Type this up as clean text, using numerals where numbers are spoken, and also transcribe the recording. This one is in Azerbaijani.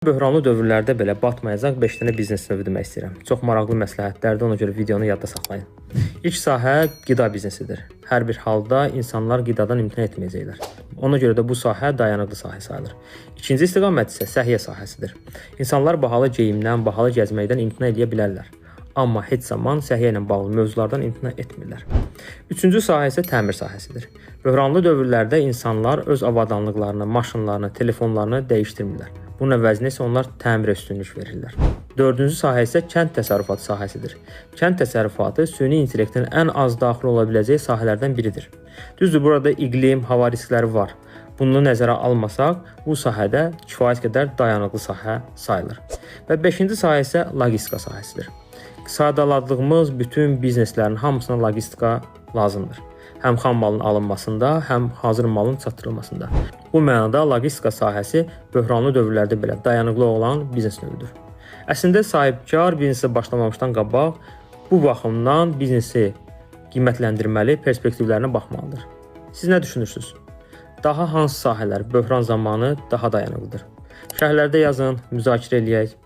Böhranlı dövrlərdə belə batmayacaq 5 dənə biznes növü demək istəyirəm. Çox maraqlı məsləhətlərdir, ona görə videonu yadda saxlayın. İlk sahə qida biznesidir. Hər bir halda insanlar qidadan imtina etməyəcəklər. Ona görə də bu sahə dayanıqlı sahə sayılır. İkinci istiqamət isə səhiyyə sahəsidir. İnsanlar bahalı geyimdən, bahalı gəzməkdən imtina edə bilərlər. Amma heç zaman səhiyyə ilə bağlı mövzulardan imtina etmirlər. Üçüncü sahə isə təmir sahəsidir. Böhranlı dövrlərdə insanlar öz avadanlıqlarını, maşınlarını, telefonlarını dəyişdirmirlər. Bunun əvəzinə isə onlar təmirə üstünlük verirlər. Dördüncü sahə isə kənd təsərrüfatı sahəsidir. Kənd təsərrüfatı süni intellektin ən az daxil ola biləcəyi sahələrdən biridir. Düzdür, burada iqlim, hava riskləri var. Bunu nəzərə almasaq, bu sahədə kifayət qədər dayanıqlı sahə sayılır. Və beşinci sahə isə logistika sahəsidir. Sadaladığımız bütün bizneslərin hamısına logistika lazımdır. Həm xam malın alınmasında, həm hazır malın çatdırılmasında. Bu mənada logistika sahəsi böhranlı dövrlərdə belə dayanıqlı olan biznes növüdür. Əslində sahibkar biznesə başlamamışdan qabaq bu baxımdan biznesi qiymətləndirməli, perspektivlərinə baxmalıdır. Siz nə düşünürsünüz? Daha hansı sahələr böhran zamanı daha dayanıqlıdır? Şərhlərdə yazın, müzakirə eləyək.